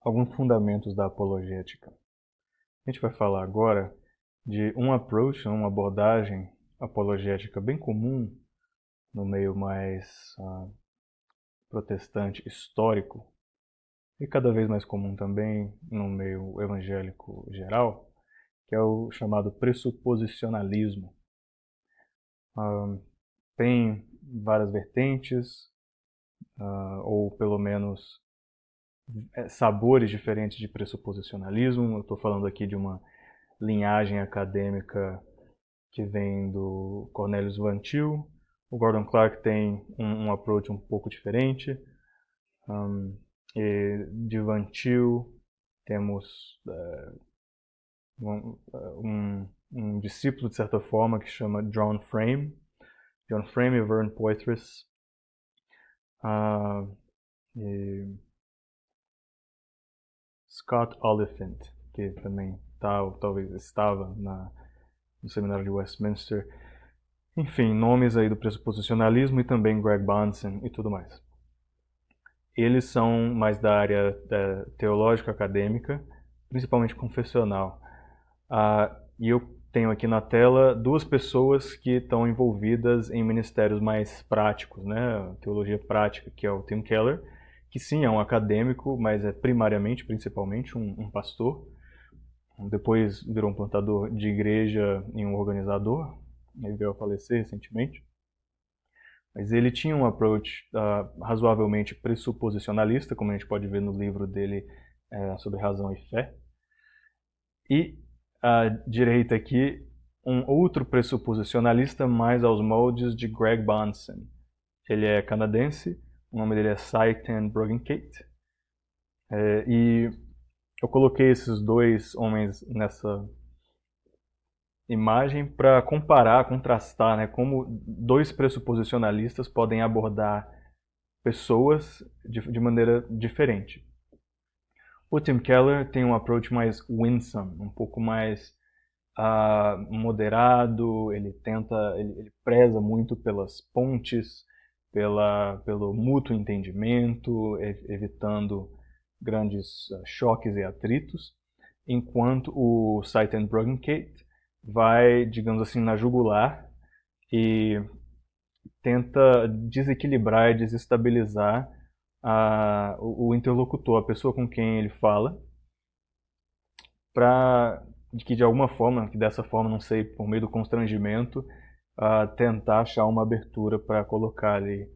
alguns fundamentos da apologética. A gente vai falar agora de um approach, uma abordagem apologética bem comum no meio mais protestante histórico e cada vez mais comum também no meio evangélico geral, que é o chamado pressuposicionalismo. Tem várias vertentes, ou pelo menos sabores diferentes de pressuposicionalismo. Eu estou falando aqui de uma linhagem acadêmica que vem do Cornelius Van Til. O Gordon Clark tem um approach um pouco diferente. E de Van Til temos um discípulo, de certa forma, que chama John Frame e Vern Poitras. E Scott Oliphant, que também ou talvez estava no seminário de Westminster. Enfim, nomes aí do pressuposicionalismo e também Greg Bahnsen e tudo mais. Eles são mais da área teológica acadêmica, principalmente confessional. E eu tenho aqui na tela duas pessoas que estão envolvidas em ministérios mais práticos, né? Teologia prática, que é o Tim Keller, que sim é um acadêmico, mas é principalmente um pastor. Depois virou um plantador de igreja e um organizador. Ele veio a falecer recentemente. Mas ele tinha um approach razoavelmente pressuposicionalista, como a gente pode ver no livro dele sobre razão e fé. E à direita aqui, um outro pressuposicionalista mais aos moldes de Greg Bahnsen. Ele é canadense, o nome dele é Saiten Bruggencate. E eu coloquei esses dois homens nessa imagem para comparar, contrastar, né, como dois pressuposicionalistas podem abordar pessoas de maneira diferente. O Tim Keller tem um approach mais winsome, um pouco mais moderado. Ele preza muito pelas pontes, pelo mútuo entendimento, evitando grandes choques e atritos, enquanto o Saiten Bruggencate vai, digamos assim, na jugular e tenta desequilibrar e desestabilizar o interlocutor, a pessoa com quem ele fala, para que de alguma forma, que dessa forma, não sei, por meio do constrangimento, tentar achar uma abertura para colocar ali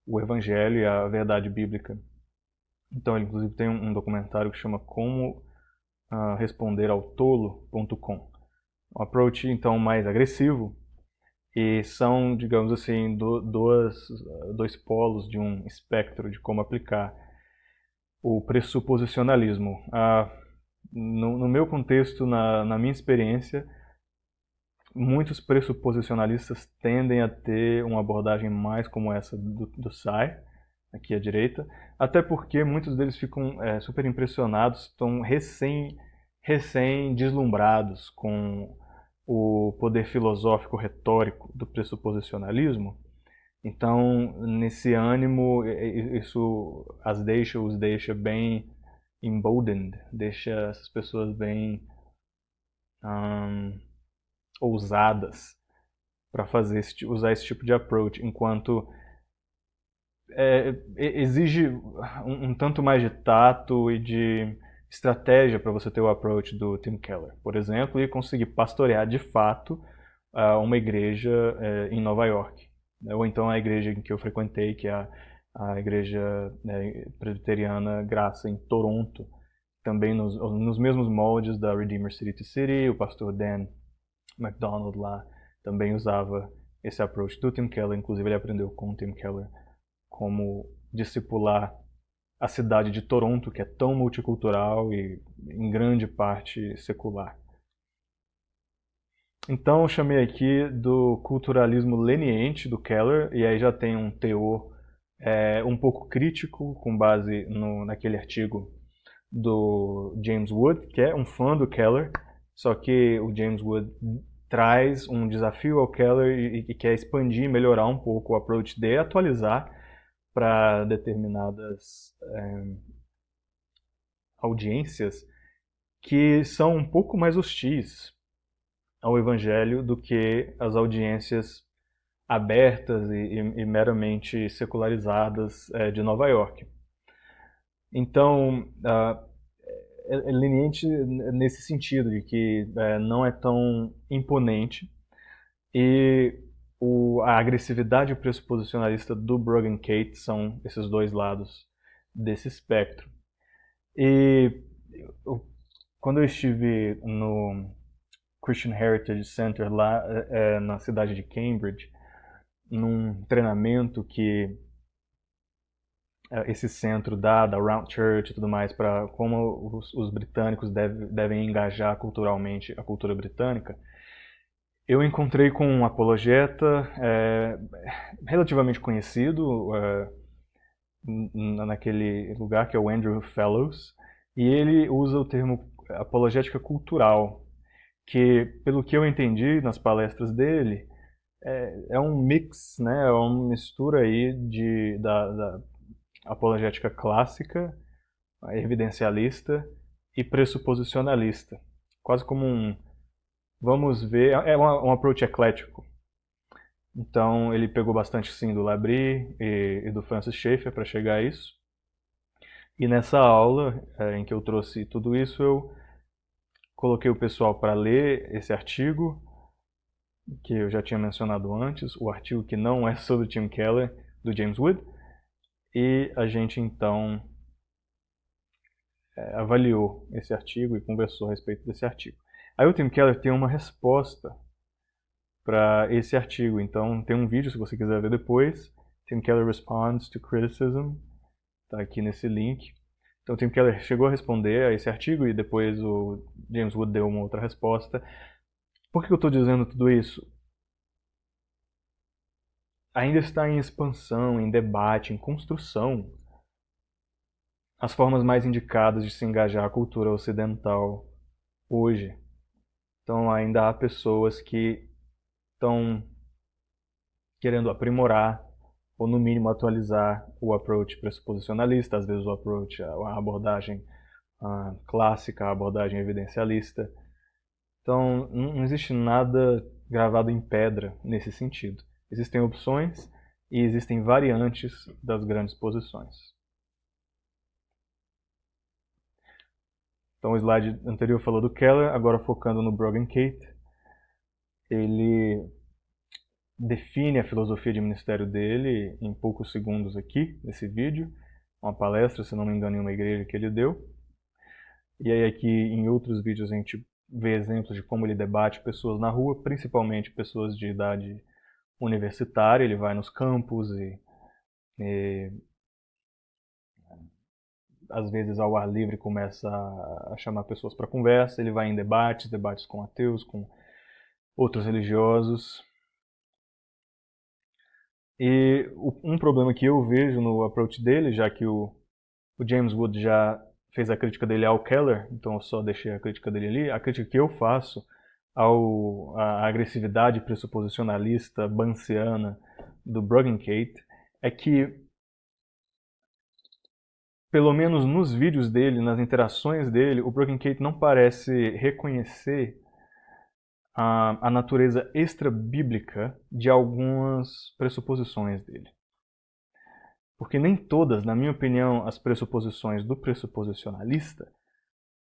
o evangelho e a verdade bíblica. Então ele inclusive tem um documentário que chama Como Responder ao Tolo.com. Um approach então mais agressivo, e são, digamos assim, dois polos de um espectro de como aplicar o pressuposicionalismo. No meu contexto, na minha experiência, muitos pressuposicionalistas tendem a ter uma abordagem mais como essa do Sai, aqui à direita, até porque muitos deles ficam super impressionados, estão recém deslumbrados com o poder filosófico retórico do pressuposicionalismo. Então, nesse ânimo, isso os deixa bem emboldened, deixa essas pessoas bem ousadas para usar esse tipo de approach, enquanto exige um tanto mais de tato e de estratégia para você ter o approach do Tim Keller, por exemplo, e conseguir pastorear de fato uma igreja em Nova York, né? Ou então a igreja em que eu frequentei, que é a igreja presbiteriana Graça em Toronto, também nos mesmos moldes da Redeemer City to City. O pastor Dan MacDonald lá também usava esse approach do Tim Keller. Inclusive ele aprendeu com o Tim Keller como discipular a cidade de Toronto, que é tão multicultural e em grande parte secular. Então eu chamei aqui do culturalismo leniente do Keller, e aí já tem um teor um pouco crítico, com base naquele artigo do James Wood, que é um fã do Keller, só que o James Wood traz um desafio ao Keller e quer expandir e melhorar um pouco o approach dele, atualizar para determinadas audiências que são um pouco mais hostis ao Evangelho do que as audiências abertas e meramente secularizadas de Nova York. Então, é leniente nesse sentido, de que não é tão imponente e a agressividade pressuposicionalista do Bruggen Kate são esses dois lados desse espectro. E quando eu estive no Christian Heritage Center lá na cidade de Cambridge, num treinamento que esse centro dá, da Round Church e tudo mais, para como os britânicos devem engajar culturalmente a cultura britânica, eu encontrei com um apologeta relativamente conhecido naquele lugar, que é o Andrew Fellows, e ele usa o termo apologética cultural, que, pelo que eu entendi nas palestras dele, é um mix, né, é uma mistura aí da apologética clássica, evidencialista e pressuposicionalista. Quase como vamos ver, é um approach eclético. Então ele pegou bastante sim do Labrie e do Francis Schaeffer para chegar a isso. E nessa aula em que eu trouxe tudo isso, eu coloquei o pessoal para ler esse artigo, que eu já tinha mencionado antes, o artigo que não é sobre Tim Keller, do James Wood, e a gente então avaliou esse artigo e conversou a respeito desse artigo. Aí o Tim Keller tem uma resposta para esse artigo, então tem um vídeo se você quiser ver depois, Tim Keller Responds to Criticism, está aqui nesse link. Então o Tim Keller chegou a responder a esse artigo e depois o James Wood deu uma outra resposta. Por que eu estou dizendo tudo isso? Ainda está em expansão, em debate, em construção as formas mais indicadas de se engajar a cultura ocidental hoje. Então ainda há pessoas que estão querendo aprimorar ou no mínimo atualizar o approach pressuposicionalista, às vezes o approach, a abordagem clássica, a abordagem evidencialista. Então não existe nada gravado em pedra nesse sentido. Existem opções e existem variantes das grandes posições. Então o slide anterior falou do Keller, agora focando no Bruggen Kate. Ele define a filosofia de ministério dele em poucos segundos aqui, nesse vídeo. Uma palestra, se não me engano, em uma igreja que ele deu. E aí aqui em outros vídeos a gente vê exemplos de como ele debate pessoas na rua, principalmente pessoas de idade universitária. Ele vai nos campos e às vezes ao ar livre começa a chamar pessoas para conversa. Ele vai em debates com ateus, com outros religiosos. E um problema que eu vejo no approach dele, já que o James Wood já fez a crítica dele ao Keller, então eu só deixei a crítica dele ali, a crítica que eu faço à agressividade pressuposicionalista bansiana do Bruggen Kate é que, pelo menos nos vídeos dele, nas interações dele, o Bruggen Kate não parece reconhecer a natureza extra-bíblica de algumas pressuposições dele. Porque nem todas, na minha opinião, as pressuposições do pressuposicionalista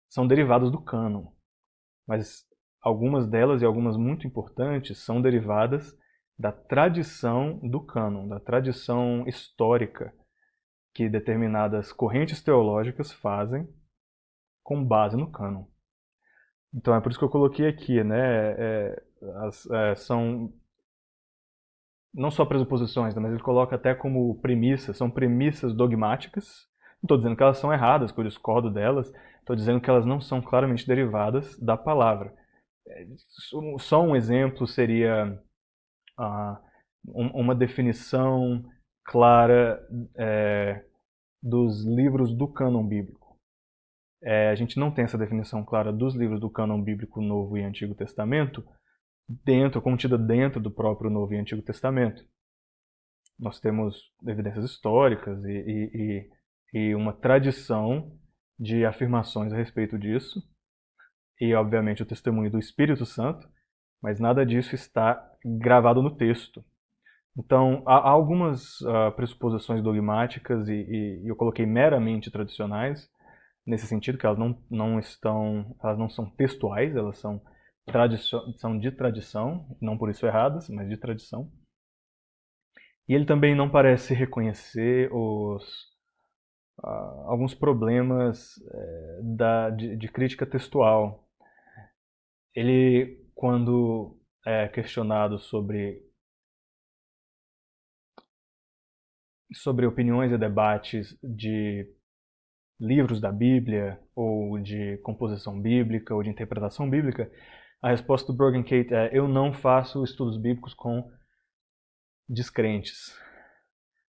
são derivadas do cânon. Mas algumas delas, e algumas muito importantes, são derivadas da tradição do cânon, da tradição histórica que determinadas correntes teológicas fazem com base no cânon. Então é por isso que eu coloquei aqui, né? São não só pressuposições, mas ele coloca até como premissas, são premissas dogmáticas. Não estou dizendo que elas são erradas, que eu discordo delas, estou dizendo que elas não são claramente derivadas da palavra. Só um exemplo seria uma definição clara dos livros do cânon bíblico. A gente não tem essa definição clara dos livros do cânon bíblico Novo e Antigo Testamento contida dentro do próprio Novo e Antigo Testamento. Nós temos evidências históricas e uma tradição de afirmações a respeito disso, e obviamente o testemunho do Espírito Santo, mas nada disso está gravado no texto. Então, há algumas pressuposições dogmáticas e eu coloquei meramente tradicionais, nesse sentido que elas elas não são textuais, elas são de tradição, não por isso erradas, mas de tradição. E ele também não parece reconhecer alguns problemas de crítica textual. Ele, quando é questionado sobre opiniões e debates de livros da Bíblia, ou de composição bíblica, ou de interpretação bíblica, a resposta do Brogan Kate é: eu não faço estudos bíblicos com descrentes.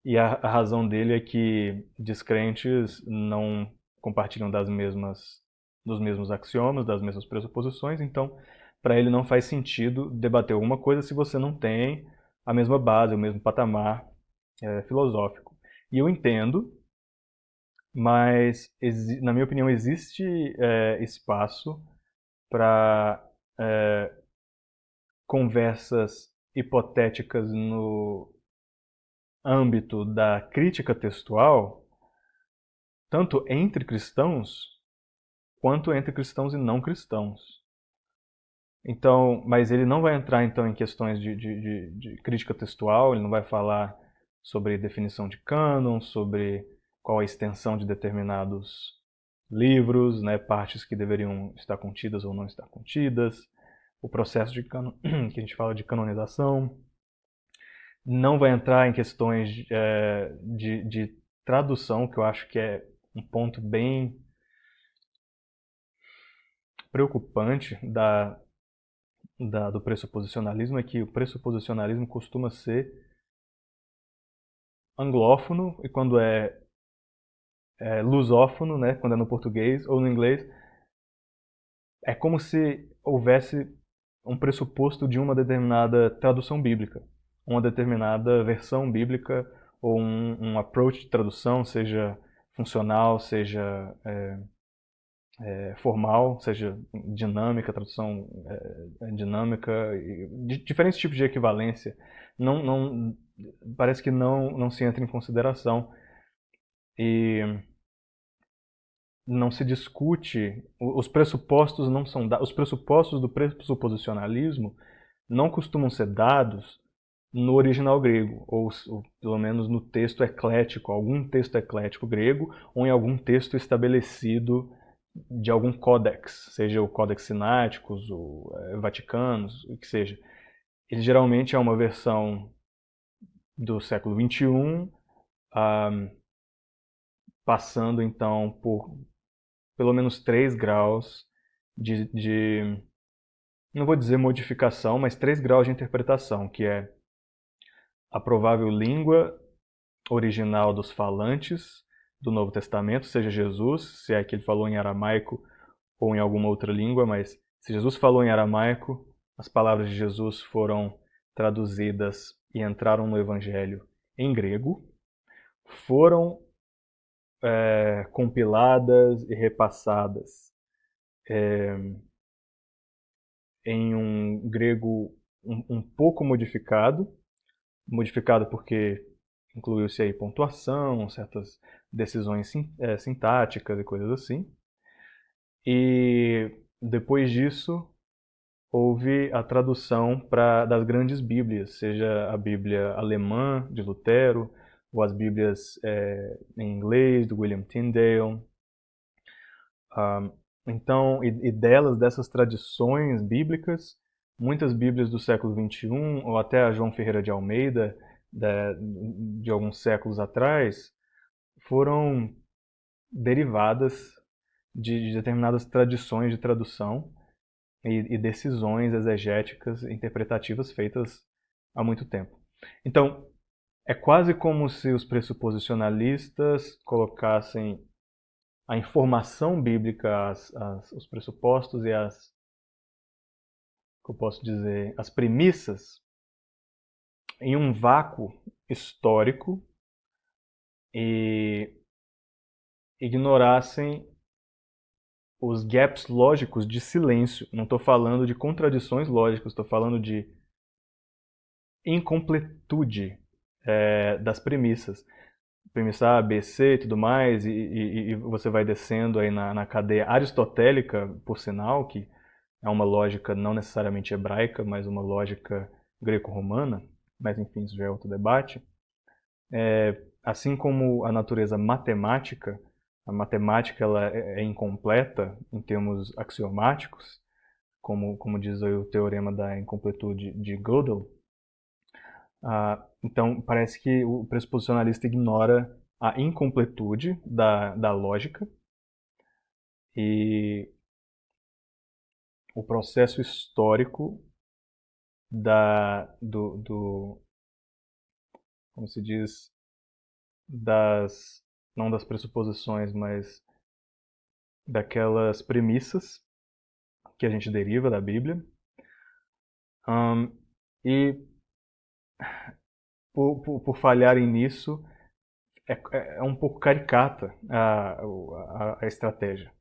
E a razão dele é que descrentes não compartilham dos mesmos axiomas, das mesmas pressuposições, então para ele não faz sentido debater alguma coisa se você não tem a mesma base, o mesmo patamar filosófico. E eu entendo, mas na minha opinião existe espaço para conversas hipotéticas no âmbito da crítica textual, tanto entre cristãos quanto entre cristãos e não cristãos. Então, mas ele não vai entrar então em questões de crítica textual, ele não vai falar sobre definição de cânon, sobre qual a extensão de determinados livros, né, partes que deveriam estar contidas ou não estar contidas, o processo que a gente fala de canonização. Não vai entrar em questões de tradução, que eu acho que é um ponto bem preocupante do pressuposicionalismo, é que o pressuposicionalismo costuma ser anglófono, e quando é lusófono, né, quando é no português ou no inglês, é como se houvesse um pressuposto de uma determinada tradução bíblica, uma determinada versão bíblica, ou um approach de tradução, seja funcional, seja formal, seja dinâmica, tradução dinâmica, diferentes tipos de equivalência. Parece que não se entra em consideração e não se discute, os pressupostos não são os pressupostos do pressuposicionalismo não costumam ser dados no original grego, ou pelo menos no texto eclético, algum texto eclético grego, ou em algum texto estabelecido de algum códex, seja o Codex Sinaiticus, o Vaticanos, o que seja. Ele geralmente é uma versão do século XXI, passando então por pelo menos 3 graus de, não vou dizer modificação, mas 3 graus de interpretação, que é a provável língua original dos falantes do Novo Testamento, seja Jesus, se é que ele falou em aramaico ou em alguma outra língua, mas se Jesus falou em aramaico, as palavras de Jesus foram traduzidas e entraram no Evangelho em grego, foram compiladas e repassadas em um grego um pouco modificado porque incluiu-se aí pontuação, certas decisões sintáticas e coisas assim. E depois disso houve a tradução das grandes Bíblias, seja a Bíblia alemã de Lutero, ou as Bíblias em inglês do William Tyndale. Então, dessas tradições bíblicas, muitas Bíblias do século XXI, ou até a João Ferreira de Almeida, de alguns séculos atrás, foram derivadas de determinadas tradições de tradução e decisões exegéticas e interpretativas feitas há muito tempo. Então, é quase como se os pressuposicionalistas colocassem a informação bíblica, os pressupostos e que eu posso dizer, as premissas em um vácuo histórico e ignorassem os gaps lógicos de silêncio. Não estou falando de contradições lógicas, estou falando de incompletude das premissas. Premissa A, B, C e tudo mais, e você vai descendo aí na cadeia aristotélica, por sinal, que é uma lógica não necessariamente hebraica, mas uma lógica greco-romana, mas enfim, isso já é outro debate. Assim como a natureza matemática, a matemática ela é incompleta em termos axiomáticos, como diz aí o teorema da incompletude de Gödel. Então, parece que o pressuposicionalista ignora a incompletude da lógica e o processo histórico como se diz, não das pressuposições, mas daquelas premissas que a gente deriva da Bíblia. E por falharem nisso, é um pouco caricata a estratégia.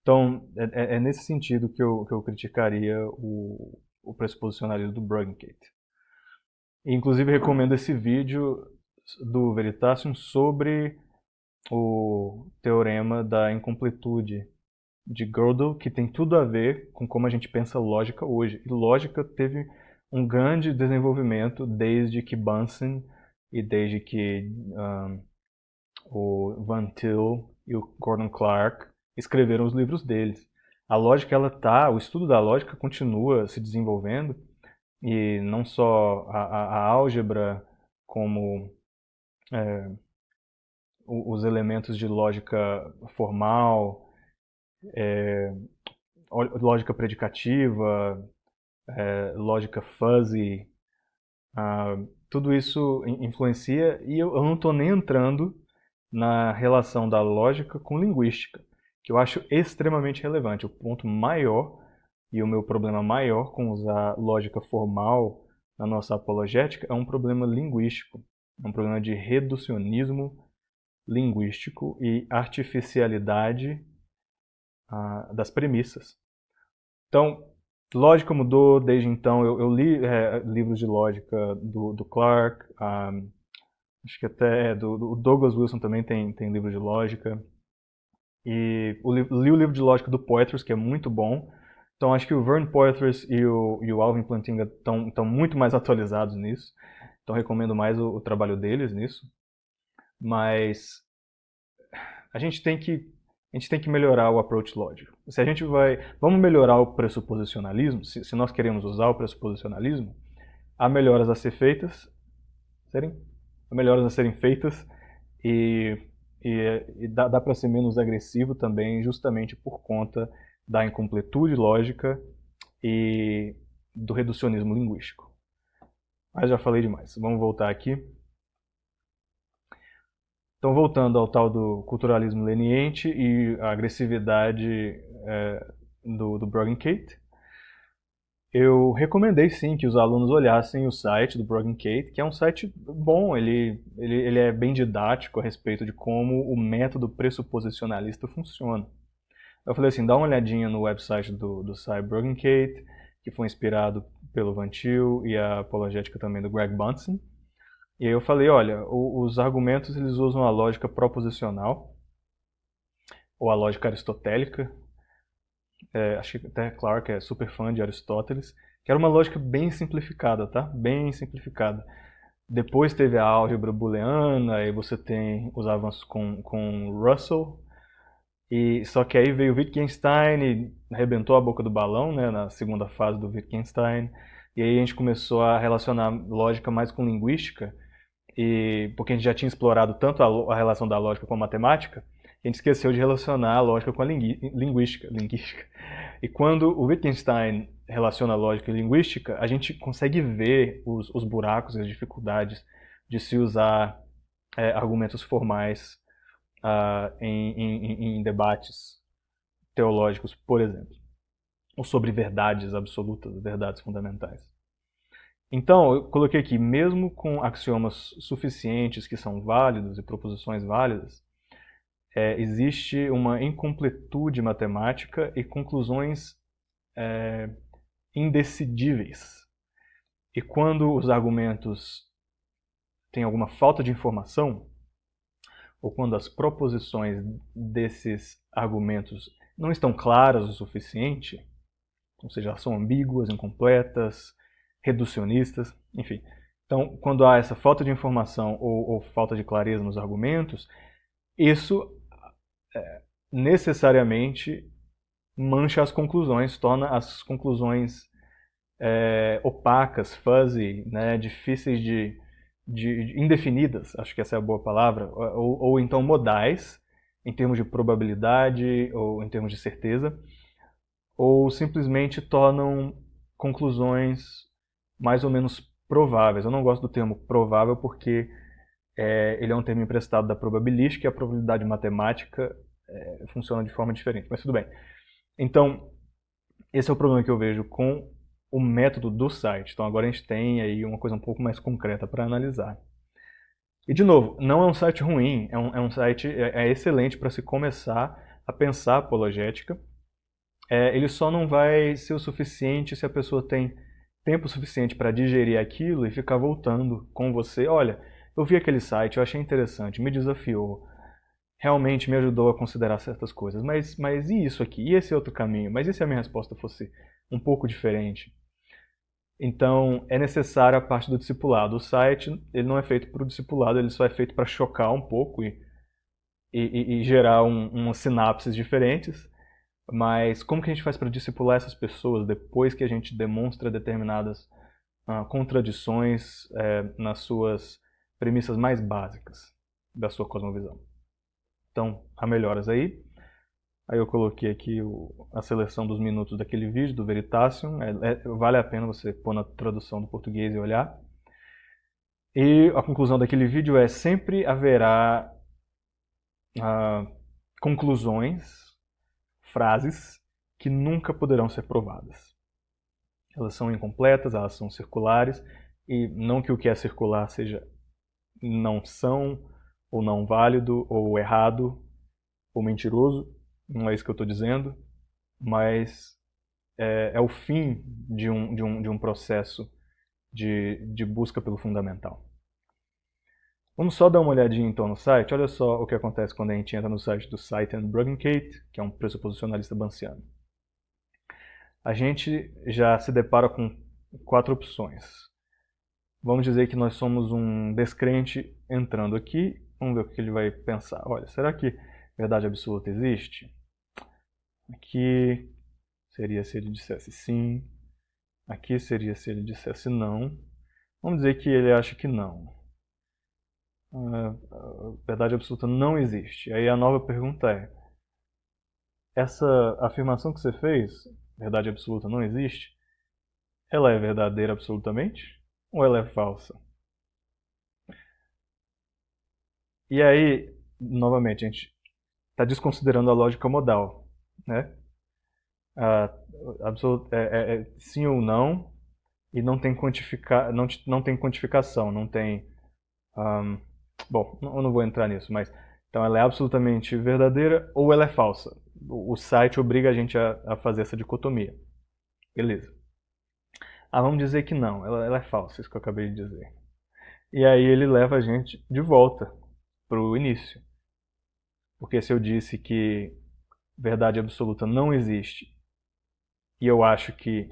Então, é nesse sentido que eu criticaria o pressuposicionalismo do Bruggencate. Inclusive, recomendo esse vídeo do Veritasium sobre o teorema da incompletude de Gödel, que tem tudo a ver com como a gente pensa lógica hoje. E lógica teve um grande desenvolvimento desde que Bunsen e desde que o Van Til e o Gordon Clark escreveram os livros deles. A lógica o estudo da lógica continua se desenvolvendo e não só a álgebra como os elementos de lógica formal, lógica predicativa, lógica fuzzy, tudo isso influencia e eu não estou nem entrando na relação da lógica com linguística, que eu acho extremamente relevante. O ponto maior e o meu problema maior com usar lógica formal na nossa apologética é um problema linguístico, é um problema de reducionismo linguístico e artificialidade das premissas. Então, lógica mudou desde então. Eu li livros de lógica do Clark, acho que até do Douglas Wilson também tem livro de lógica. E li o livro de lógica do Poitras, que é muito bom. Então acho que o Vern Poitras e o Alvin Plantinga estão muito mais atualizados nisso. Então recomendo mais o trabalho deles nisso. Mas a gente tem que melhorar o approach lógico. Se a gente vamos melhorar o pressuposicionalismo, se nós queremos usar o pressuposicionalismo, há melhoras a ser feitas, há melhoras a serem feitas e dá para ser menos agressivo também, justamente por conta da incompletude lógica e do reducionismo linguístico. Mas já falei demais. Vamos voltar aqui. Então, voltando ao tal do culturalismo leniente e a agressividade do Bruggencate, eu recomendei sim que os alunos olhassem o site do Bruggencate, que é um site bom, ele é bem didático a respeito de como o método pressuposicionalista funciona. Eu falei assim, dá uma olhadinha no website do Cy Bruggencate, que foi inspirado pelo Van Til e a apologética também do Greg Bunsen. E aí eu falei, olha, os argumentos eles usam a lógica proposicional, ou a lógica aristotélica. Acho que até Clark é super fã de Aristóteles, que era uma lógica bem simplificada, tá? Bem simplificada. Depois teve a álgebra booleana, aí você tem os avanços com Russell, só que aí veio o Wittgenstein e arrebentou a boca do balão, né, na segunda fase do Wittgenstein, e aí a gente começou a relacionar lógica mais com linguística, porque a gente já tinha explorado tanto a relação da lógica com a matemática, a gente esqueceu de relacionar a lógica com a linguística. E quando o Wittgenstein relaciona lógica e linguística, a gente consegue ver os buracos e as dificuldades de se usar argumentos formais em debates teológicos, por exemplo, ou sobre verdades absolutas, verdades fundamentais. Então, eu coloquei aqui, mesmo com axiomas suficientes que são válidos e proposições válidas, existe uma incompletude matemática e conclusões indecidíveis. E quando os argumentos têm alguma falta de informação, ou quando as proposições desses argumentos não estão claras o suficiente, ou seja, são ambíguas, incompletas, reducionistas, enfim. Então, quando há essa falta de informação ou falta de clareza nos argumentos, isso necessariamente mancha as conclusões, torna as conclusões opacas, fuzzy, né, difíceis de indefinidas, acho que essa é a boa palavra, ou então modais, em termos de probabilidade ou em termos de certeza, ou simplesmente tornam conclusões mais ou menos prováveis. Eu não gosto do termo provável porque ele é um termo emprestado da probabilística e a probabilidade matemática funciona de forma diferente, mas tudo bem. Então, esse é o problema que eu vejo com o método do site. Então agora a gente tem aí uma coisa um pouco mais concreta para analisar. E de novo, não é um site ruim, é um site excelente para se começar a pensar apologética. Ele só não vai ser o suficiente se a pessoa tem tempo suficiente para digerir aquilo e ficar voltando com você. Olha, eu vi aquele site, eu achei interessante, me desafiou, realmente me ajudou a considerar certas coisas. Mas e isso aqui? E esse outro caminho? Mas e se a minha resposta fosse um pouco diferente? Então, é necessária a parte do discipulado. O site ele não é feito para o discipulado, ele só é feito para chocar um pouco e gerar umas sinapses diferentes. Mas como que a gente faz para discipular essas pessoas depois que a gente demonstra determinadas contradições nas suas premissas mais básicas da sua cosmovisão? Então, há melhoras aí. Aí eu coloquei aqui a seleção dos minutos daquele vídeo, do Veritasium. Vale a pena você pôr na tradução do português e olhar. E a conclusão daquele vídeo é: sempre haverá conclusões, frases, que nunca poderão ser provadas. Elas são incompletas, elas são circulares, e não que o que é circular seja não são, ou não válido, ou errado, ou mentiroso. Não é isso que eu estou dizendo, mas é o fim de um processo de busca pelo fundamental. Vamos só dar uma olhadinha então no site. Olha só o que acontece quando a gente entra no site do Site and Bruggencate, que é um pressuposicionalista bansiano. A gente já se depara com 4 opções. Vamos dizer que nós somos um descrente entrando aqui. Vamos ver o que ele vai pensar. Olha, será que verdade absoluta existe? Aqui seria se ele dissesse sim. Aqui seria se ele dissesse não. Vamos dizer que ele acha que não. A verdade absoluta não existe. Aí a nova pergunta é: essa afirmação que você fez, verdade absoluta não existe, ela é verdadeira absolutamente? Ou ela é falsa? E aí, novamente, a gente está desconsiderando a lógica modal, né? Sim ou não, e não tem não tem quantificação, não tem... bom, eu não vou entrar nisso, mas... Então ela é absolutamente verdadeira ou ela é falsa. O site obriga a gente a fazer essa dicotomia. Beleza. Vamos dizer que não, ela é falsa, isso que eu acabei de dizer. E aí ele leva a gente de volta para o início. Porque se eu disse que verdade absoluta não existe e eu acho que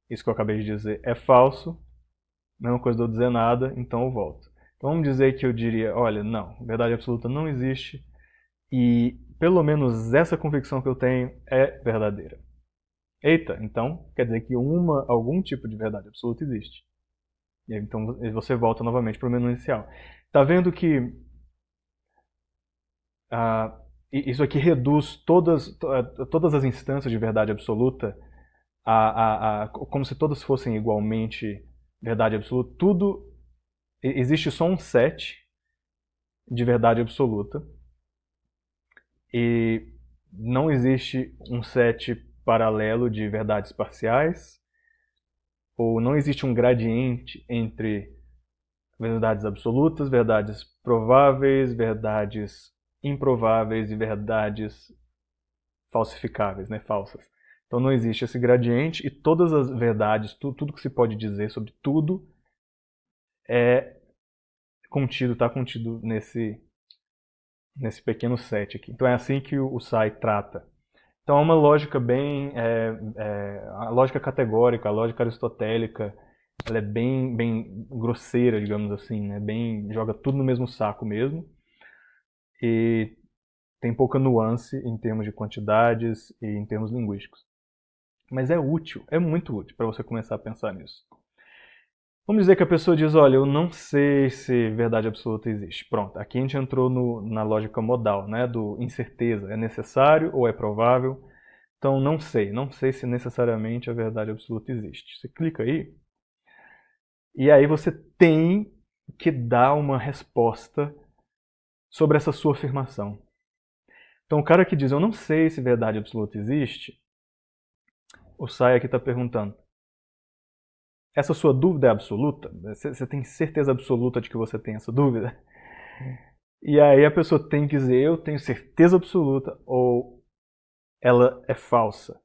isso que eu acabei de dizer é falso, mesma coisa de eu dizer nada, então eu volto. Então vamos dizer que eu diria, olha, não, verdade absoluta não existe e pelo menos essa convicção que eu tenho é verdadeira. Eita, então quer dizer que algum tipo de verdade absoluta existe. E aí, então você volta novamente para o menu inicial. Tá vendo que isso aqui reduz todas as instâncias de verdade absoluta como se todas fossem igualmente verdade absoluta. Existe só um set de verdade absoluta e não existe um set paralelo de verdades parciais, ou não existe um gradiente entre verdades absolutas, verdades prováveis, verdades improváveis e verdades falsificáveis, né, falsas. Então não existe esse gradiente e todas as verdades, tudo que se pode dizer sobre tudo é está contido nesse pequeno set aqui. Então é assim que o Sai trata. Então é uma lógica a lógica categórica, a lógica aristotélica, ela é bem grosseira, digamos assim, né? Joga tudo no mesmo saco mesmo. E tem pouca nuance em termos de quantidades e em termos linguísticos. Mas é útil, é muito útil para você começar a pensar nisso. Vamos dizer que a pessoa diz, olha, eu não sei se verdade absoluta existe. Pronto, aqui a gente entrou na lógica modal, né, do incerteza. É necessário ou é provável? Então, não sei se necessariamente a verdade absoluta existe. Você clica aí, e aí você tem que dar uma resposta sobre essa sua afirmação. Então, o cara que diz, eu não sei se verdade absoluta existe, o Sai aqui está perguntando, essa sua dúvida é absoluta? Você tem certeza absoluta de que você tem essa dúvida? E aí a pessoa tem que dizer, eu tenho certeza absoluta, ou ela é falsa.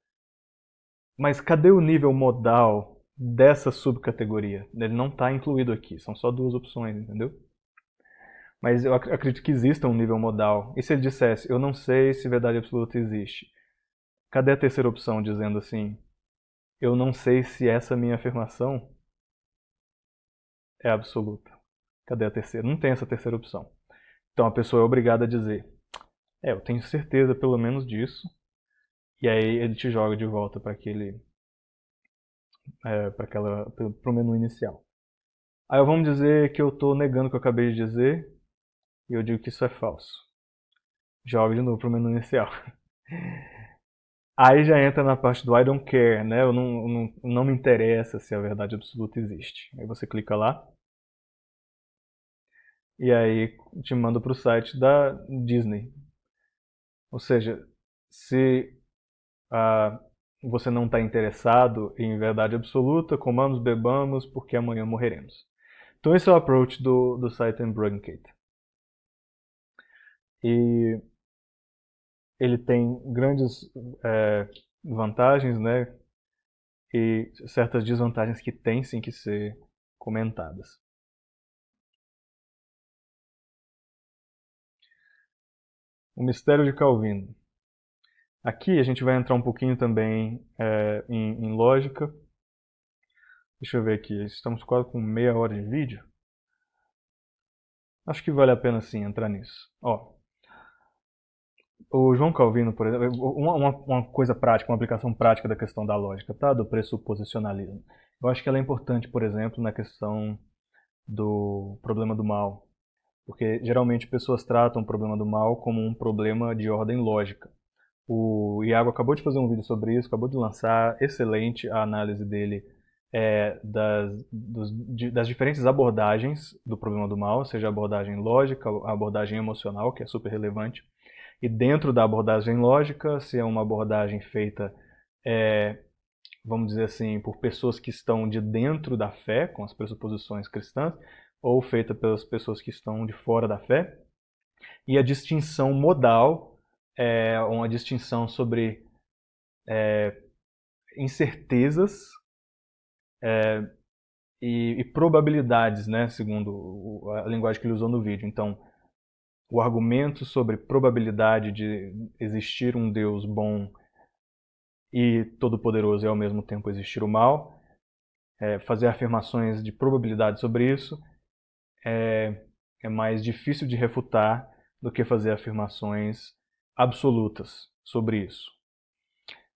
Mas cadê o nível modal dessa subcategoria? Ele não está incluído aqui, são só duas opções, entendeu? Mas eu acredito que exista um nível modal. E se ele dissesse, eu não sei se verdade absoluta existe? Cadê a terceira opção dizendo assim, eu não sei se essa minha afirmação é absoluta? Cadê a terceira? Não tem essa terceira opção. Então a pessoa é obrigada a dizer, eu tenho certeza pelo menos disso. E aí ele te joga de volta para o menu inicial. Aí vamos dizer que eu estou negando o que eu acabei de dizer e eu digo que isso é falso. Joga de novo para o menu inicial. Aí já entra na parte do I don't care, né? Eu não me interessa se a verdade absoluta existe. Aí você clica lá e aí te manda para o site da Disney. Ou seja, se você não está interessado em verdade absoluta, comamos, bebamos, porque amanhã morreremos. Então esse é o approach do site Unbrugged. E ele tem grandes vantagens, né? E certas desvantagens que têm sim que ser comentadas. O mistério de Calvino. Aqui a gente vai entrar um pouquinho também em lógica. Deixa eu ver aqui, estamos quase com meia hora de vídeo. Acho que vale a pena sim entrar nisso. Ó, o João Calvino, por exemplo, uma coisa prática, uma aplicação prática da questão da lógica, tá? Do pressuposicionalismo. Eu acho que ela é importante, por exemplo, na questão do problema do mal. Porque geralmente pessoas tratam o problema do mal como um problema de ordem lógica. O Iago acabou de fazer um vídeo sobre isso, acabou de lançar, excelente a análise dele das diferentes abordagens do problema do mal, seja a abordagem lógica, a abordagem emocional, que é super relevante, e dentro da abordagem lógica, se é uma abordagem feita, vamos dizer assim, por pessoas que estão de dentro da fé, com as pressuposições cristãs, ou feita pelas pessoas que estão de fora da fé, e a distinção modal é uma distinção sobre incertezas e probabilidades, né, segundo a linguagem que ele usou no vídeo. Então, o argumento sobre probabilidade de existir um Deus bom e todo-poderoso e ao mesmo tempo existir o mal, fazer afirmações de probabilidade sobre isso é mais difícil de refutar do que fazer afirmações absolutas sobre isso.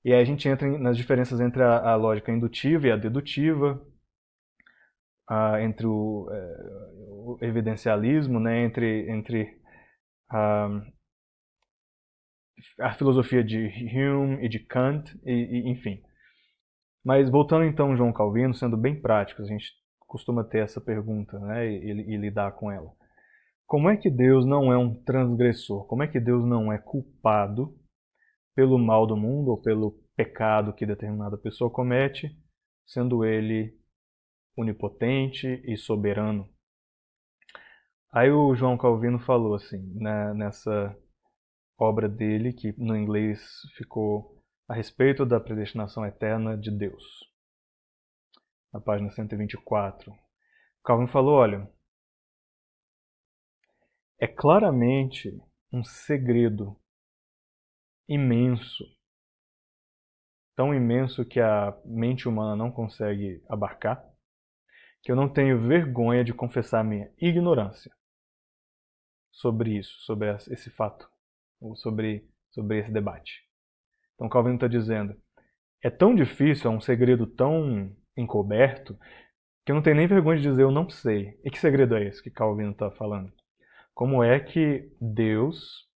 E aí a gente entra nas diferenças entre a lógica indutiva e a dedutiva, entre o evidencialismo, né, entre a filosofia de Hume e de Kant, enfim. Mas voltando então João Calvino, sendo bem práticos, a gente costuma ter essa pergunta, né, e lidar com ela. Como é que Deus não é um transgressor? Como é que Deus não é culpado pelo mal do mundo ou pelo pecado que determinada pessoa comete, sendo ele onipotente e soberano? Aí o João Calvino falou assim, né, nessa obra dele, que no inglês ficou A Respeito da Predestinação Eterna de Deus, na página 124. Calvin falou, olha, é claramente um segredo imenso, tão imenso que a mente humana não consegue abarcar, que eu não tenho vergonha de confessar minha ignorância sobre isso, sobre esse fato, ou sobre esse debate. Então Calvino está dizendo, é tão difícil, é um segredo tão encoberto, que eu não tenho nem vergonha de dizer eu não sei. E que segredo é esse que Calvino está falando? Como é que Deus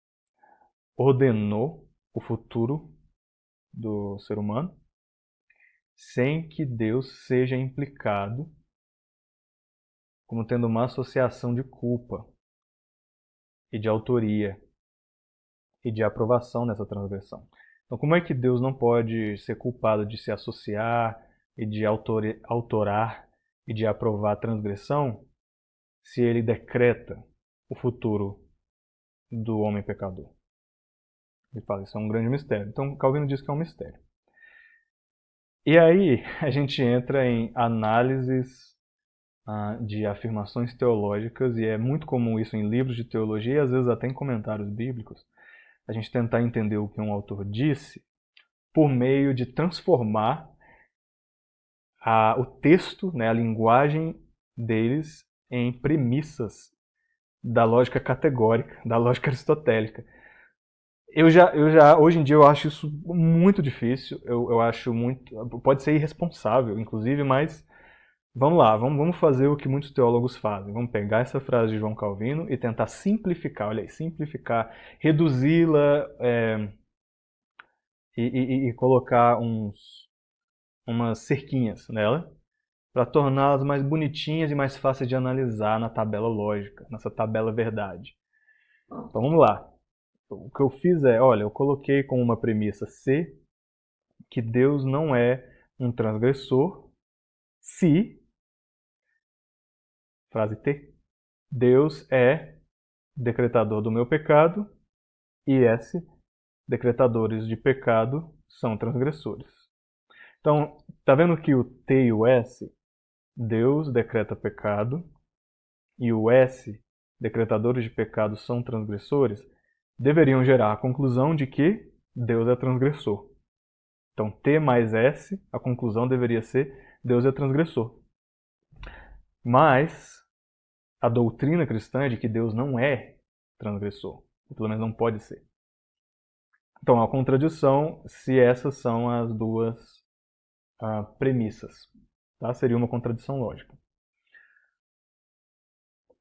ordenou o futuro do ser humano sem que Deus seja implicado como tendo uma associação de culpa e de autoria e de aprovação nessa transgressão. Então, como é que Deus não pode ser culpado de se associar e de autorar e de aprovar a transgressão se ele decreta o futuro do homem pecador? Ele fala, isso é um grande mistério. Então, Calvino diz que é um mistério. E aí, a gente entra em análises de afirmações teológicas, e é muito comum isso em livros de teologia e às vezes até em comentários bíblicos, a gente tentar entender o que um autor disse por meio de transformar o texto, né, a linguagem deles em premissas da lógica categórica, da lógica aristotélica. Hoje em dia eu acho isso muito difícil, eu acho muito, pode ser irresponsável, inclusive, mas vamos lá, vamos fazer o que muitos teólogos fazem. Vamos pegar essa frase de João Calvino e tentar simplificar, olha aí, simplificar, reduzi-la e colocar umas cerquinhas nela para torná-las mais bonitinhas e mais fáceis de analisar na tabela lógica, nessa tabela verdade. Então vamos lá. O que eu fiz é, olha, eu coloquei como uma premissa C que Deus não é um transgressor se, frase T, Deus é decretador do meu pecado e S, decretadores de pecado são transgressores. Então, tá vendo que o T e o S, Deus decreta pecado, e o S, decretadores de pecado são transgressores, deveriam gerar a conclusão de que Deus é transgressor. Então, T mais S, a conclusão deveria ser Deus é transgressor. Mas a doutrina cristã é de que Deus não é transgressor, ou pelo menos não pode ser. Então, há contradição se essas são as duas premissas. Tá? Seria uma contradição lógica.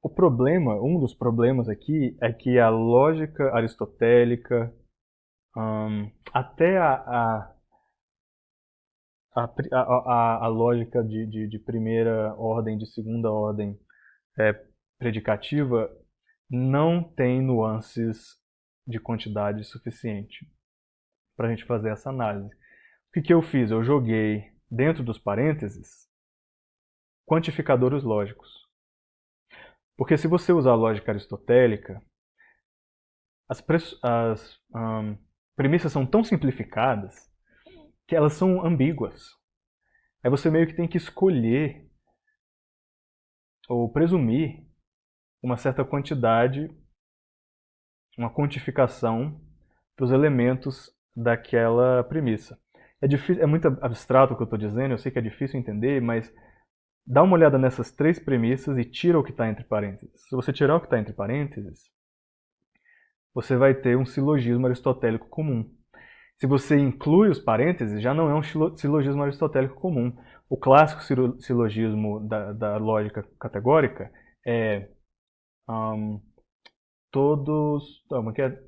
O problema, um dos problemas aqui, é que a lógica aristotélica, até a lógica de primeira ordem, de segunda ordem predicativa, não tem nuances de quantidade suficiente para a gente fazer essa análise. O que eu fiz? Eu joguei dentro dos parênteses quantificadores lógicos. Porque se você usar a lógica aristotélica, as premissas são tão simplificadas que elas são ambíguas. Aí você meio que tem que escolher ou presumir uma certa quantidade, uma quantificação para os elementos daquela premissa. É muito abstrato o que eu estou dizendo, eu sei que é difícil entender, mas dá uma olhada nessas três premissas e tira o que está entre parênteses. Se você tirar o que está entre parênteses, você vai ter um silogismo aristotélico comum. Se você inclui os parênteses, já não é um silogismo aristotélico comum. O clássico silogismo da lógica categórica é todos... Como é que é?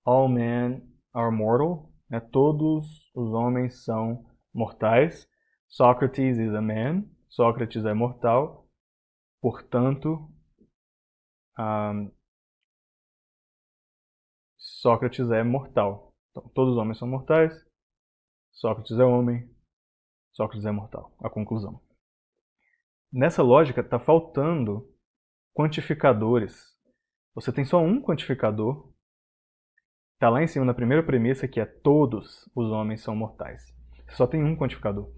All men are mortal. Né? Todos os homens são mortais. Socrates is a man. Sócrates é mortal. Portanto, Sócrates é mortal. Então, todos os homens são mortais. Sócrates é homem. Sócrates é mortal. A conclusão. Nessa lógica, está faltando quantificadores. Você tem só um quantificador Está lá em cima na primeira premissa, que é todos os homens são mortais. Só tem um quantificador.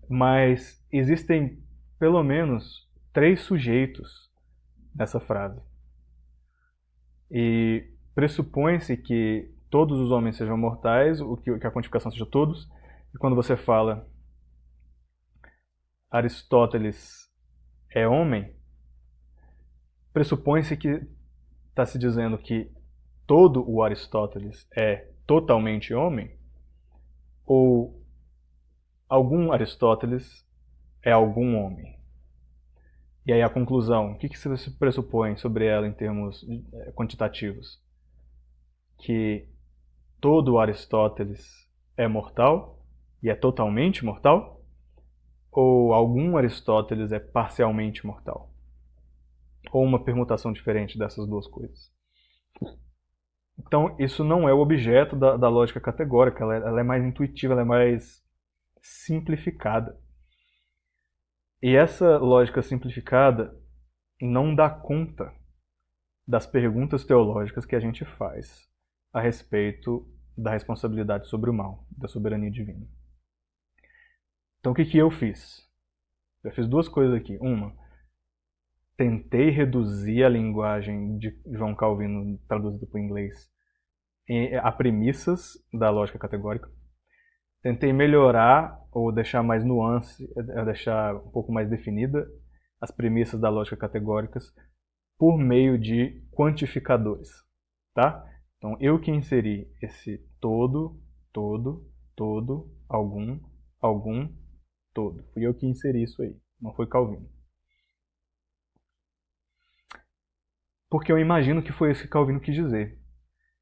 Mas existem pelo menos 3 sujeitos nessa frase. E pressupõe-se que todos os homens sejam mortais, que a quantificação seja todos. E quando você fala Aristóteles é homem, pressupõe-se que está se dizendo que todo o Aristóteles é totalmente homem, ou algum Aristóteles é algum homem. E aí a conclusão, o que se pressupõe sobre ela em termos quantitativos? Que todo Aristóteles é mortal e é totalmente mortal? Ou algum Aristóteles é parcialmente mortal? Ou uma permutação diferente dessas duas coisas? Então, isso não é o objeto da lógica categórica, ela é mais intuitiva, ela é mais simplificada. E essa lógica simplificada não dá conta das perguntas teológicas que a gente faz a respeito da responsabilidade sobre o mal, da soberania divina. Então, o que eu fiz? Eu fiz 2 coisas aqui. Uma, tentei reduzir a linguagem de João Calvino traduzida para o inglês a premissas da lógica categórica. Tentei melhorar ou deixar mais nuance, deixar um pouco mais definida as premissas da lógica categóricas por meio de quantificadores, tá? Então, eu que inseri esse todo, algum, todo. Fui eu que inseri isso aí, não foi Calvino. Porque eu imagino que foi isso que Calvino quis dizer.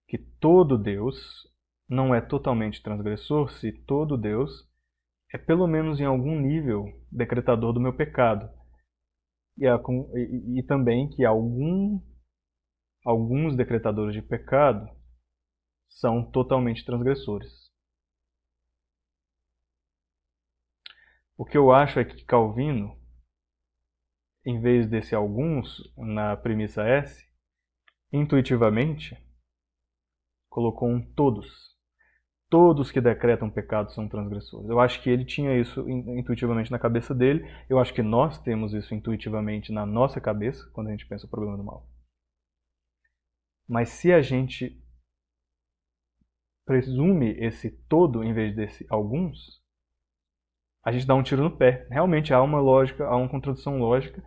Que todo Deus não é totalmente transgressor se todo Deus é pelo menos em algum nível decretador do meu pecado. E também que alguns decretadores de pecado são totalmente transgressores. O que eu acho é que Calvino, em vez desse alguns na premissa S, intuitivamente colocou um todos. Todos que decretam pecado são transgressores. Eu acho que ele tinha isso intuitivamente na cabeça dele. Eu acho que nós temos isso intuitivamente na nossa cabeça quando a gente pensa o problema do mal. Mas se a gente presume esse todo em vez desse alguns, a gente dá um tiro no pé. Realmente há uma lógica, há uma contradição lógica,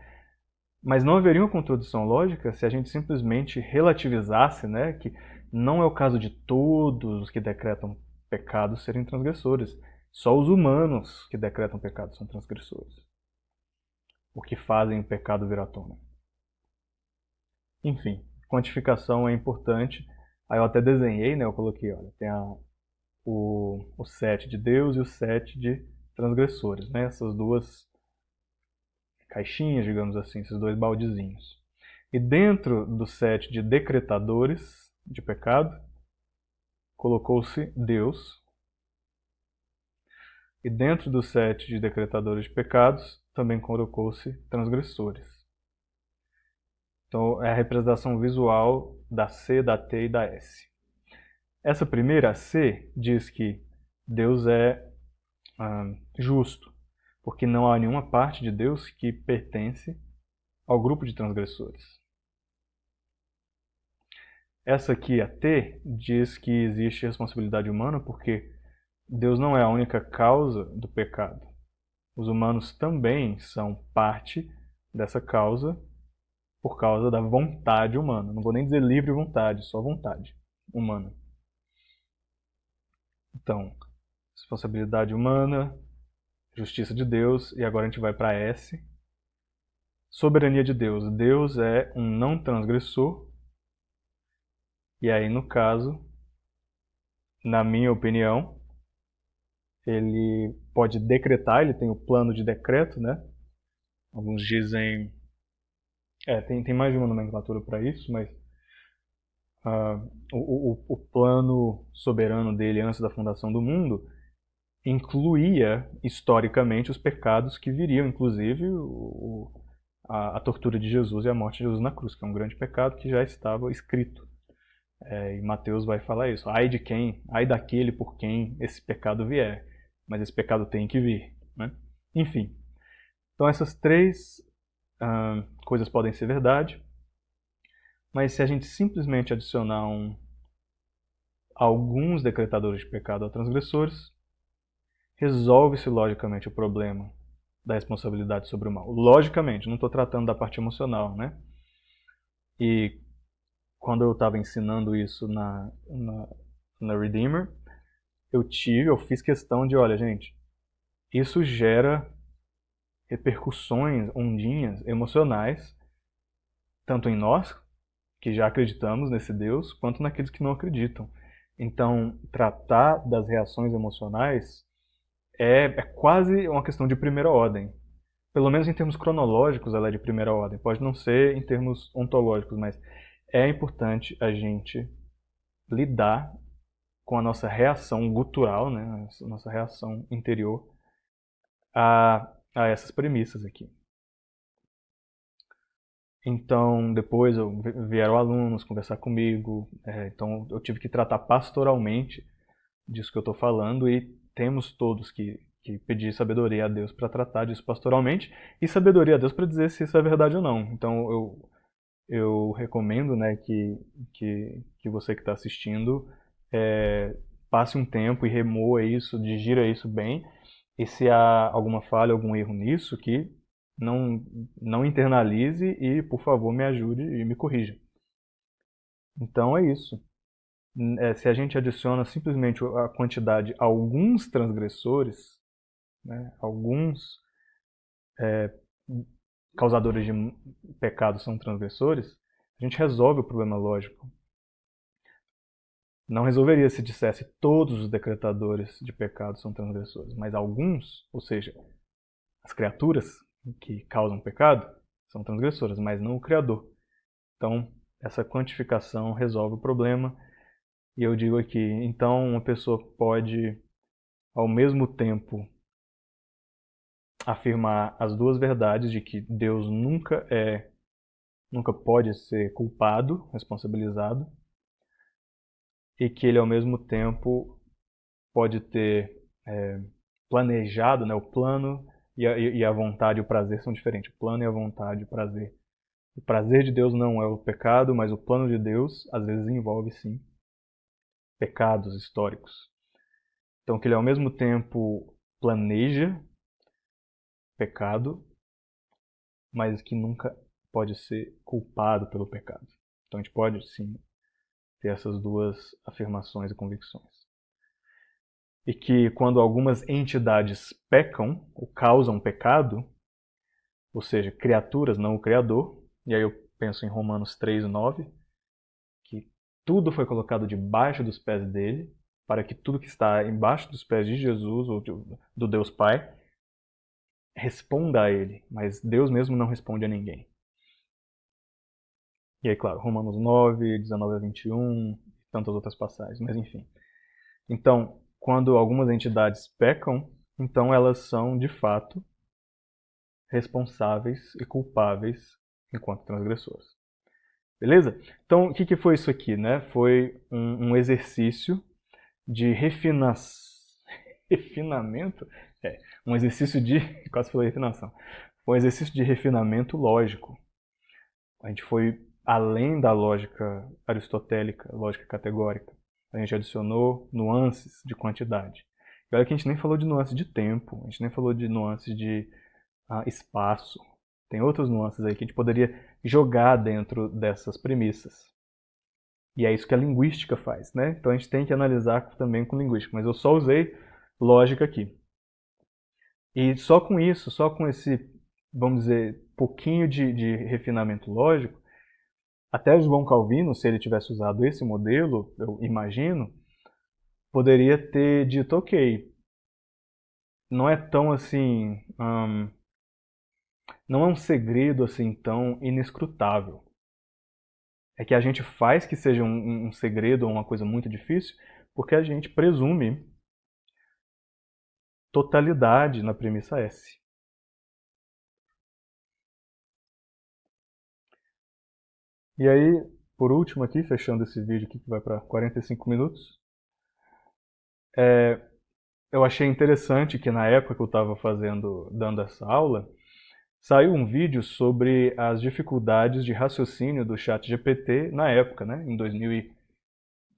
mas não haveria uma contradição lógica se a gente simplesmente relativizasse, né, que não é o caso de todos os que decretam pecados serem transgressores. Só os humanos que decretam pecados são transgressores. O que fazem o pecado vir à tona. Enfim, quantificação é importante. Aí eu até desenhei, né, eu coloquei, olha, tem o set de Deus e o set de transgressores, né, essas duas caixinhas, digamos assim, esses 2 baldezinhos. E dentro do set de decretadores de pecado, colocou-se Deus. E dentro do set de decretadores de pecados, também colocou-se transgressores. Então, é a representação visual da C, da T e da S. Essa primeira, a C, diz que Deus é justo, porque não há nenhuma parte de Deus que pertence ao grupo de transgressores. Essa aqui, a T, diz que existe responsabilidade humana porque Deus não é a única causa do pecado. Os humanos também são parte dessa causa por causa da vontade humana. Não vou nem dizer livre vontade, só vontade humana. Então, responsabilidade humana, justiça de Deus, e agora a gente vai para S. Soberania de Deus. Deus é um não transgressor. E aí, no caso, na minha opinião, ele pode decretar, ele tem o plano de decreto, né? Alguns dizem... tem mais de uma nomenclatura para isso, mas o plano soberano dele antes da fundação do mundo incluía, historicamente, os pecados que viriam, inclusive a tortura de Jesus e a morte de Jesus na cruz, que é um grande pecado que já estava escrito E Mateus vai falar isso. Ai de quem? Ai daquele por quem esse pecado vier. Mas esse pecado tem que vir. Né? Enfim. Então essas três coisas podem ser verdade. Mas se a gente simplesmente adicionar alguns decretadores de pecado a transgressores, resolve-se logicamente o problema da responsabilidade sobre o mal. Logicamente, não estou tratando da parte emocional, né? E quando eu estava ensinando isso na Redeemer, eu fiz questão de, olha, gente, isso gera repercussões, ondinhas emocionais, tanto em nós, que já acreditamos nesse Deus, quanto naqueles que não acreditam. Então, tratar das reações emocionais é quase uma questão de primeira ordem. Pelo menos em termos cronológicos, ela é de primeira ordem. Pode não ser em termos ontológicos, mas é importante a gente lidar com a nossa reação gutural, né, a nossa reação interior a essas premissas aqui. Então, depois vieram alunos conversar comigo, então eu tive que tratar pastoralmente disso que eu estou falando e temos todos que pedir sabedoria a Deus para tratar disso pastoralmente e sabedoria a Deus para dizer se isso é verdade ou não. Então, eu recomendo, né, que você que está assistindo passe um tempo e remoa isso, digira isso bem. E se há alguma falha, algum erro nisso, que não internalize e, por favor, me ajude e me corrija. Então é isso. Se a gente adiciona simplesmente a quantidade a alguns transgressores, né, alguns causadores de pecados são transgressores, a gente resolve o problema lógico. Não resolveria se dissesse todos os decretadores de pecados são transgressores, mas alguns, ou seja, as criaturas que causam pecado, são transgressoras, mas não o Criador. Então, essa quantificação resolve o problema. E eu digo aqui, então uma pessoa pode, ao mesmo tempo, afirmar as duas verdades de que Deus nunca pode ser culpado, responsabilizado, e que ele, ao mesmo tempo, pode ter planejado, né, o plano e a vontade e o prazer são diferentes. O plano e a vontade e o prazer. O prazer de Deus não é o pecado, mas o plano de Deus às vezes envolve sim pecados históricos. Então que ele ao mesmo tempo planeja pecado, mas que nunca pode ser culpado pelo pecado. Então a gente pode sim ter essas duas afirmações e convicções. E que quando algumas entidades pecam ou causam pecado, ou seja, criaturas, não o Criador, e aí eu penso em Romanos 3:9, que tudo foi colocado debaixo dos pés dele, para que tudo que está embaixo dos pés de Jesus, ou do Deus Pai, responda a ele, mas Deus mesmo não responde a ninguém. E aí, claro, Romanos 9, 19 a 21, e tantas outras passagens, mas enfim. Então, quando algumas entidades pecam, então elas são, de fato, responsáveis e culpáveis enquanto transgressores. Beleza? Então, o que foi isso aqui, né? Foi um exercício de refinamento, um exercício de, quase falei refinação, um exercício de refinamento lógico. A gente foi além da lógica aristotélica, lógica categórica. A gente adicionou nuances de quantidade. E olha que a gente nem falou de nuances de tempo, a gente nem falou de nuances de espaço. Tem outras nuances aí que a gente poderia jogar dentro dessas premissas. E é isso que a linguística faz, né? Então a gente tem que analisar também com linguística. Mas eu só usei lógica aqui. E só com isso, só com esse, vamos dizer, pouquinho de refinamento lógico, até João Calvino, se ele tivesse usado esse modelo, eu imagino, poderia ter dito, ok, não é tão assim, não é um segredo assim tão inescrutável. É que a gente faz que seja um segredo ou uma coisa muito difícil, porque a gente presume totalidade na premissa S. E aí, por último aqui, fechando esse vídeo aqui que vai para 45 minutos, eu achei interessante que na época que eu estava dando essa aula, saiu um vídeo sobre as dificuldades de raciocínio do ChatGPT na época, né, em 2000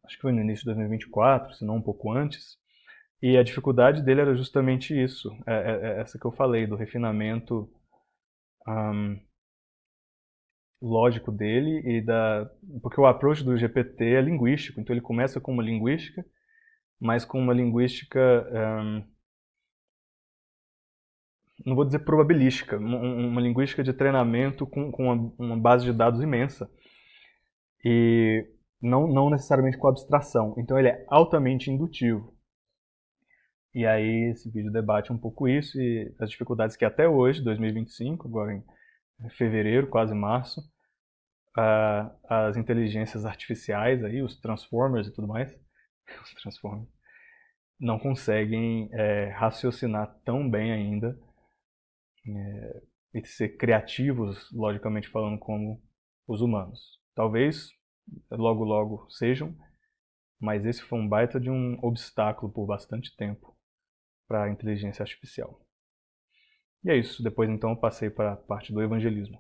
acho que foi no início de 2024, se não um pouco antes, e a dificuldade dele era justamente isso, essa que eu falei, do refinamento lógico dele porque o approach do GPT é linguístico, então ele começa com uma linguística, mas com uma linguística, não vou dizer probabilística, uma linguística de treinamento com uma base de dados imensa. E não necessariamente com abstração. Então ele é altamente indutivo. E aí esse vídeo debate um pouco isso e as dificuldades que até hoje, 2025, agora em fevereiro, quase março, as inteligências artificiais, aí, os transformers e tudo mais, os transformers, não conseguem raciocinar tão bem ainda e ser criativos, logicamente falando, como os humanos. Talvez logo logo sejam, mas esse foi um baita de um obstáculo por bastante tempo para a inteligência artificial. E é isso, depois então eu passei para a parte do evangelismo.